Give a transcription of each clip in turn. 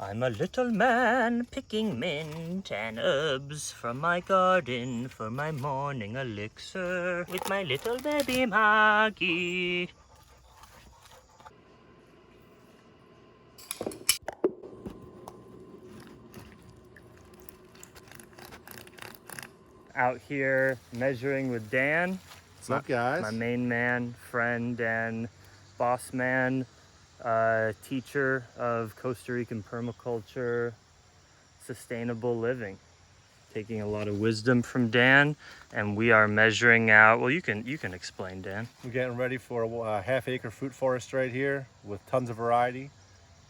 I'm a little man picking mint and herbs from my garden for my morning elixir with my little baby Maggie. Out here measuring with Dan. What's up, guys? My main man, friend, and boss man, teacher of Costa Rican permaculture, sustainable living. Taking a lot of wisdom from Dan, and we are measuring out. Well, you can explain, Dan. We're getting ready for a half-acre fruit forest right here with tons of variety,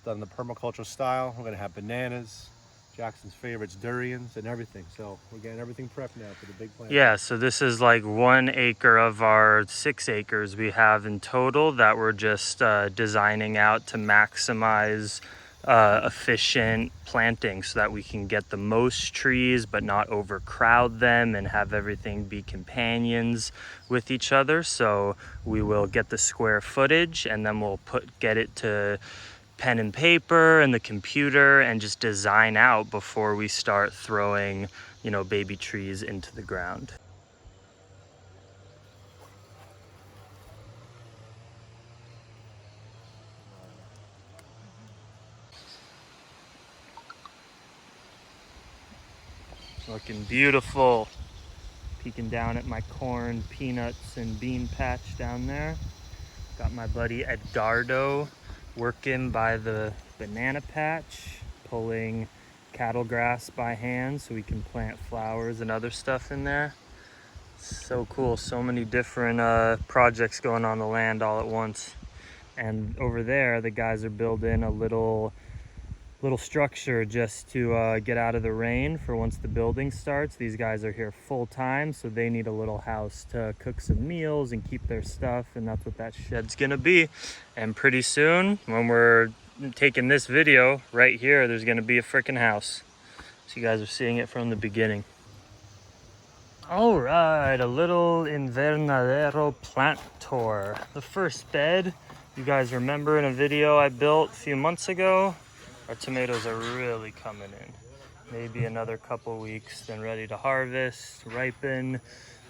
done the permaculture style. We're gonna have bananas, Jackson's favorites, durians, and everything. So we're getting everything prepped now for the big plant. Yeah, so this is like 1 acre of our 6 acres we have in total that we're just designing out to maximize efficient planting so that we can get the most trees but not overcrowd them and have everything be companions with each other. So we will get the square footage and then we'll get it to pen and paper and the computer and just design out before we start throwing, you know, baby trees into the ground. Looking beautiful. Peeking down at my corn, peanuts, and bean patch down there. Got my buddy Edgardo working by the banana patch, pulling cattle grass by hand so we can plant flowers and other stuff in there. So cool, so many different projects going on the land all at once. And over there, the guys are building a little structure just to get out of the rain for once the building starts. These guys are here full time, so they need a little house to cook some meals and keep their stuff, and that's what that shed's gonna be. And pretty soon, when we're taking this video right here, there's gonna be a freaking house. So you guys are seeing it from the beginning. All right, a little invernadero plant tour. The first bed, you guys remember in a video I built a few months ago, our tomatoes are really coming in. Maybe another couple weeks, then ready to harvest, ripen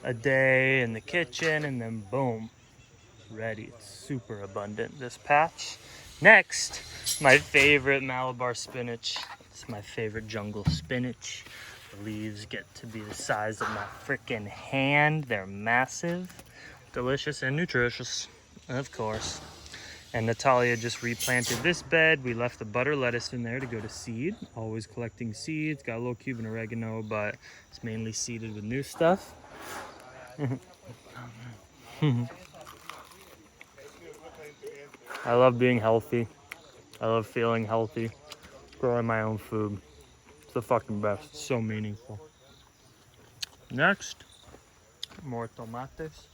a day in the kitchen, and then boom, ready. It's super abundant, this patch. Next, my favorite Malabar spinach. It's my favorite jungle spinach. The leaves get to be the size of my freaking hand. They're massive, delicious, and nutritious, of course. And Natalia just replanted this bed. We left the butter lettuce in there to go to seed. Always collecting seeds. Got a little Cuban oregano, but it's mainly seeded with new stuff. I love being healthy. I love feeling healthy. Growing my own food. It's the fucking best. It's so meaningful. Next, more tomates.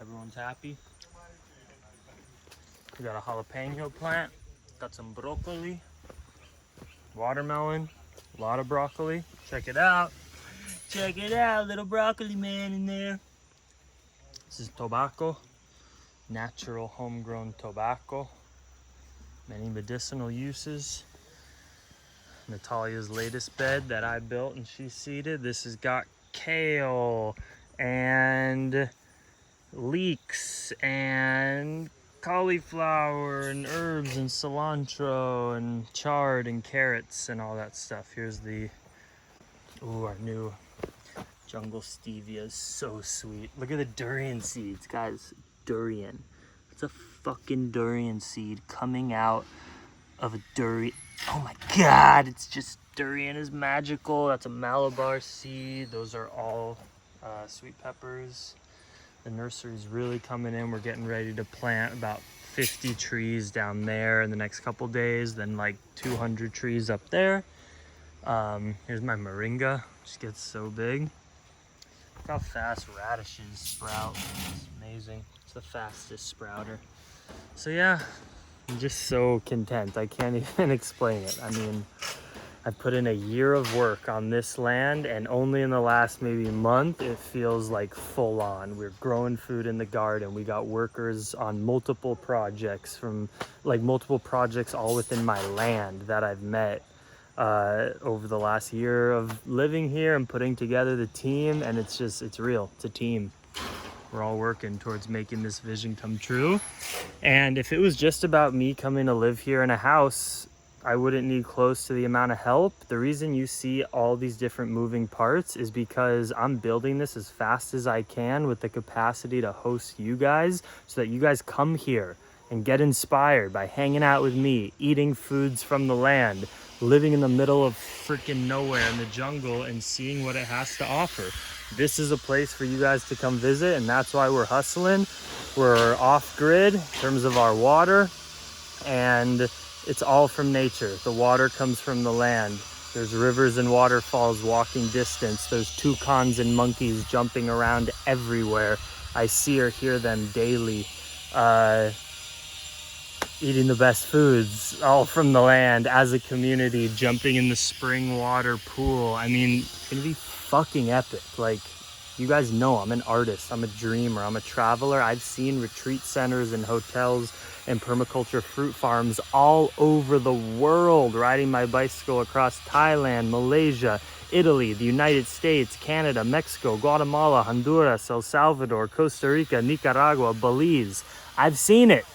Everyone's happy. We got a jalapeno plant, got some broccoli, watermelon, a lot of broccoli. Check it out. Check it out, little broccoli man in there. This is tobacco, natural homegrown tobacco. Many medicinal uses. Natalia's latest bed that I built and she seeded. This has got kale and leeks and cauliflower and herbs and cilantro and chard and carrots and all that stuff. Here's our new jungle stevia is so sweet. Look at the durian seeds, guys. Durian. It's a fucking durian seed coming out of a durian. Oh my god, it's just, durian is magical. That's a Malabar seed. Those are all sweet peppers. The nursery's really coming in. We're getting ready to plant about 50 trees down there in the next couple days, then like 200 trees up there. Here's my moringa, which gets so big. Look how fast radishes sprout. It's amazing. It's the fastest sprouter. So yeah, I'm just so content. I can't even explain it. I mean, I've put in a year of work on this land, and only in the last maybe month it feels like full on. We're growing food in the garden. We got workers on multiple projects all within my land that I've met over the last year of living here and putting together the team. And it's real. It's a team. We're all working towards making this vision come true. And if it was just about me coming to live here in a house, I wouldn't need close to the amount of help. The reason you see all these different moving parts is because I'm building this as fast as I can with the capacity to host you guys, so that you guys come here and get inspired by hanging out with me, eating foods from the land, living in the middle of freaking nowhere in the jungle and seeing what it has to offer. This is a place for you guys to come visit, and that's why we're hustling. We're off grid in terms of our water, and it's all from nature. The water comes from the land. There's rivers and waterfalls walking distance. There's toucans and monkeys jumping around everywhere. I see or hear them daily, eating the best foods, all from the land, as a community, jumping in the spring water pool. I mean, it's gonna be fucking epic. Like, you guys know I'm an artist, I'm a dreamer, I'm a traveler. I've seen retreat centers and hotels and permaculture fruit farms all over the world, riding my bicycle across Thailand, Malaysia, Italy, the United States, Canada, Mexico, Guatemala, Honduras, El Salvador, Costa Rica, Nicaragua, Belize. I've seen it.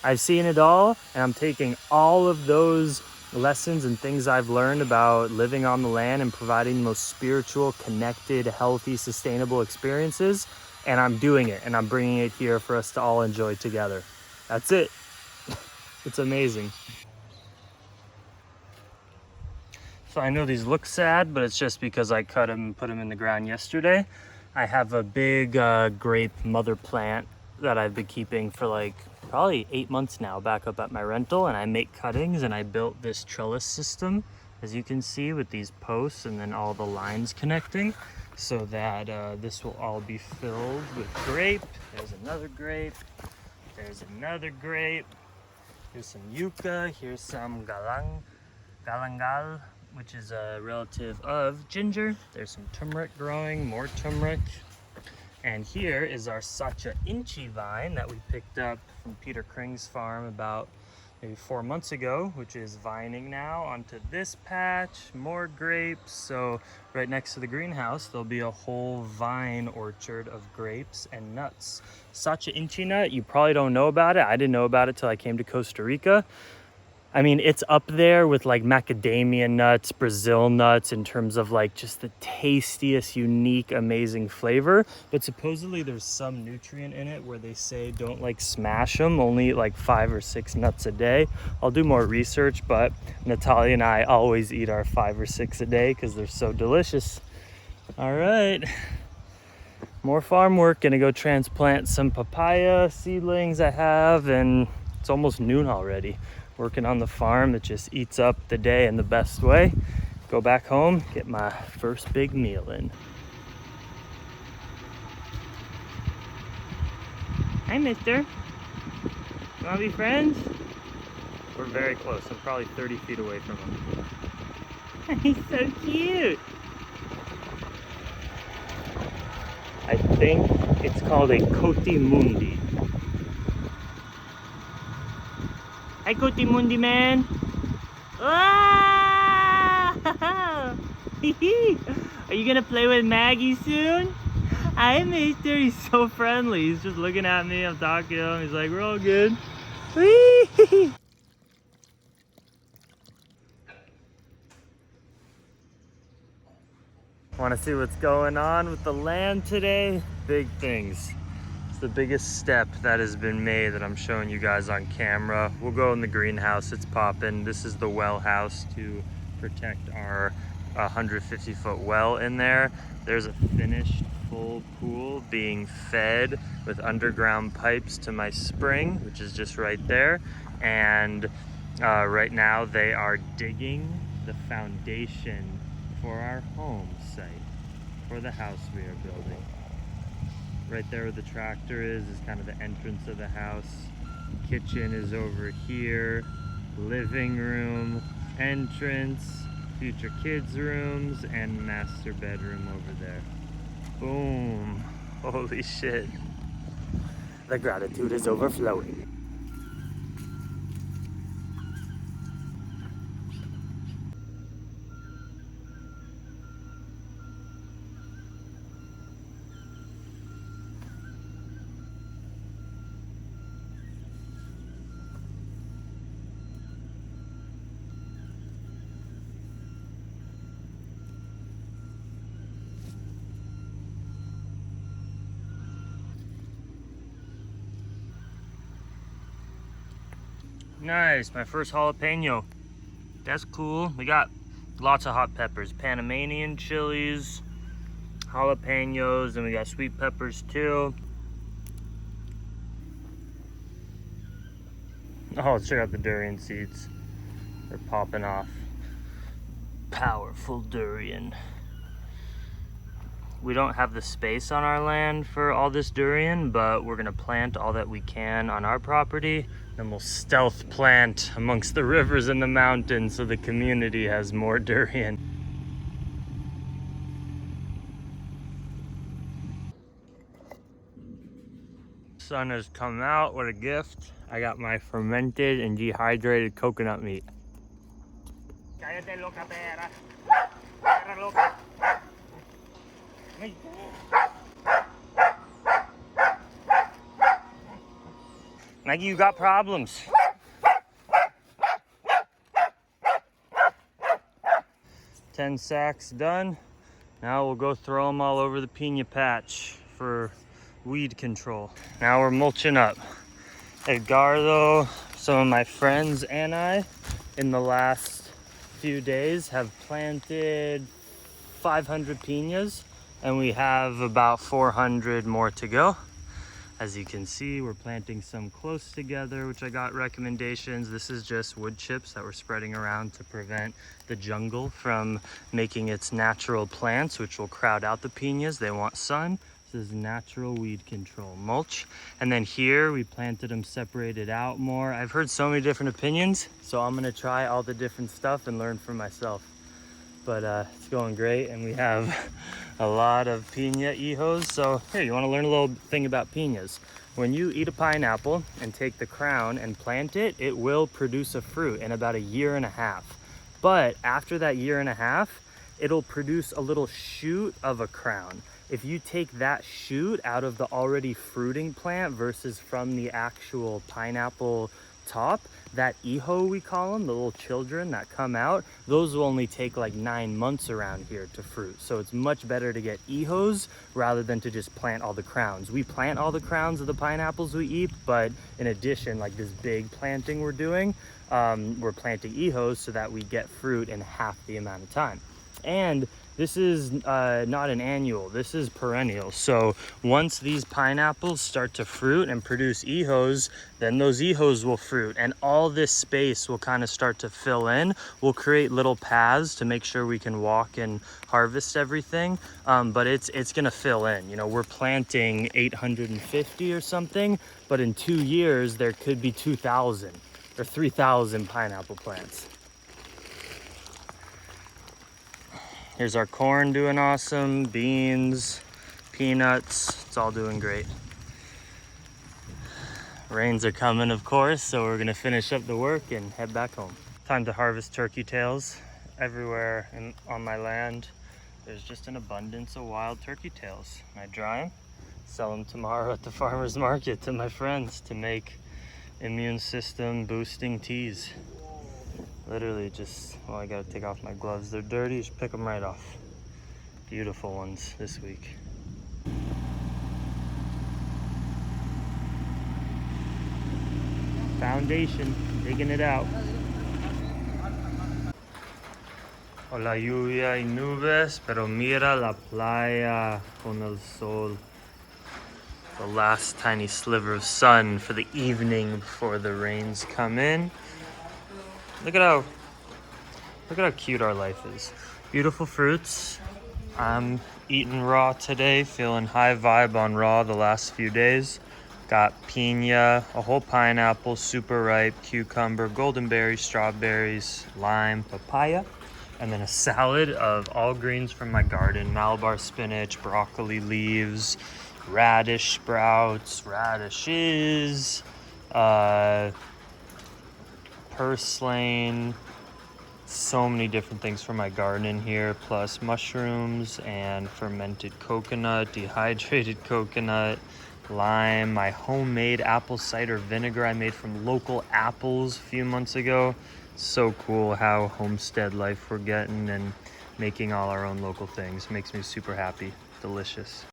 I've seen it all, and I'm taking all of those lessons and things I've learned about living on the land and providing the most spiritual, connected, healthy, sustainable experiences, and I'm doing it, and I'm bringing it here for us to all enjoy together. That's it. It's amazing. So I know these look sad, but it's just because I cut them and put them in the ground yesterday. I have a big grape mother plant that I've been keeping for like probably 8 months now, back up at my rental, and I make cuttings, and I built this trellis system, as you can see, with these posts and then all the lines connecting, so that this will all be filled with grape. There's another grape. There's another grape. Here's some yucca. Here's some galangal, which is a relative of ginger. There's some turmeric growing, more turmeric. And here is our Sacha Inchi vine that we picked up from Peter Kring's farm about maybe 4 months ago, which is vining now onto this patch, more grapes. So right next to the greenhouse, there'll be a whole vine orchard of grapes and nuts. Sacha Inchi nut, you probably don't know about it. I didn't know about it till I came to Costa Rica. I mean, it's up there with like macadamia nuts, Brazil nuts, in terms of like just the tastiest, unique, amazing flavor. But supposedly there's some nutrient in it where they say don't like smash them, only eat like 5 or 6 nuts a day. I'll do more research, but Natalia and I always eat our 5 or 6 a day because they're so delicious. All right, more farm work. Gonna go transplant some papaya seedlings I have, and it's almost noon already. Working on the farm that just eats up the day in the best way. Go back home, get my first big meal in. Hi, mister. You wanna be friends? We're very close. I'm probably 30 feet away from him. He's so cute. I think it's called a cotimundi. Hi, Cotimundi man. Ah! Are you gonna play with Maggie soon? Hi, mister. He's so friendly. He's just looking at me. I'm talking to him. He's like, we're all good. Want to see what's going on with the land today? Big things. The biggest step that has been made that I'm showing you guys on camera. We'll go in the greenhouse, it's popping. This is the well house to protect our 150-foot well in there. There's a finished full pool being fed with underground pipes to my spring, which is just right there. And right now they are digging the foundation for our home site, for the house we are building. Right there where the tractor is kind of the entrance of the house. Kitchen is over here. Living room, entrance. future kids' rooms, and master bedroom over there. Boom. Holy shit. The gratitude is overflowing. Nice, my first jalapeno. That's cool. We got lots of hot peppers, Panamanian chilies, jalapenos, and we got sweet peppers too. Oh, check out the durian seeds. They're popping off. Powerful durian. We don't have the space on our land for all this durian, but we're gonna plant all that we can on our property. Then we'll stealth plant amongst the rivers and the mountains so the community has more durian. Sun has come out, what a gift. I got my fermented and dehydrated coconut meat. Maggie, you got problems. 10 sacks done. Now we'll go throw them all over the piña patch for weed control. Now we're mulching up. Edgardo, some of my friends, and I, in the last few days, have planted 500 piñas, and we have about 400 more to go. As you can see, we're planting some close together, which I got recommendations. This is just wood chips that we're spreading around to prevent the jungle from making its natural plants, which will crowd out the piñas. They want sun. This is natural weed control mulch. And then here we planted them separated out more. I've heard so many different opinions, so I'm gonna try all the different stuff and learn for myself. But it's going great, and we have a lot of piña hijos. So here, you want to learn a little thing about piñas. When you eat a pineapple and take the crown and plant it, it will produce a fruit in about 1.5 years. But after that 1.5 years, it'll produce a little shoot of a crown. If you take that shoot out of the already fruiting plant versus from the actual pineapple top, that hijo, we call them, the little children that come out, those will only take like 9 months around here to fruit. So it's much better to get hijos rather than to just plant all the crowns. We plant all the crowns of the pineapples we eat, but in addition, like this big planting we're doing, we're planting hijos so that we get fruit in half the amount of time. And this is not an annual, this is perennial. So once these pineapples start to fruit and produce hijos, then those hijos will fruit, and all this space will kind of start to fill in. We'll create little paths to make sure we can walk and harvest everything, but it's gonna fill in. You know, we're planting 850 or something, but in 2 years there could be 2,000 or 3,000 pineapple plants. Here's our corn doing awesome, beans, peanuts, it's all doing great. Rains are coming, of course, so we're gonna finish up the work and head back home. Time to harvest turkey tails. Everywhere on my land, there's just an abundance of wild turkey tails. I dry them, sell them tomorrow at the farmer's market to my friends to make immune system boosting teas. Literally just, well, I gotta take off my gloves. They're dirty, just pick them right off. Beautiful ones this week. Foundation, digging it out. Hola, lluvia y nubes, pero mira la playa con el sol. The last tiny sliver of sun for the evening before the rains come in. Look at how cute our life is. Beautiful fruits. I'm eating raw today, feeling high vibe on raw the last few days. Got piña, a whole pineapple, super ripe, cucumber, golden berries, strawberries, lime, papaya. And then a salad of all greens from my garden: Malabar spinach, broccoli leaves, radish sprouts, radishes, purslane, so many different things from my garden in here, plus mushrooms and fermented coconut, dehydrated coconut, lime, my homemade apple cider vinegar I made from local apples a few months ago. So cool how homestead life we're getting, and making all our own local things makes me super happy. Delicious.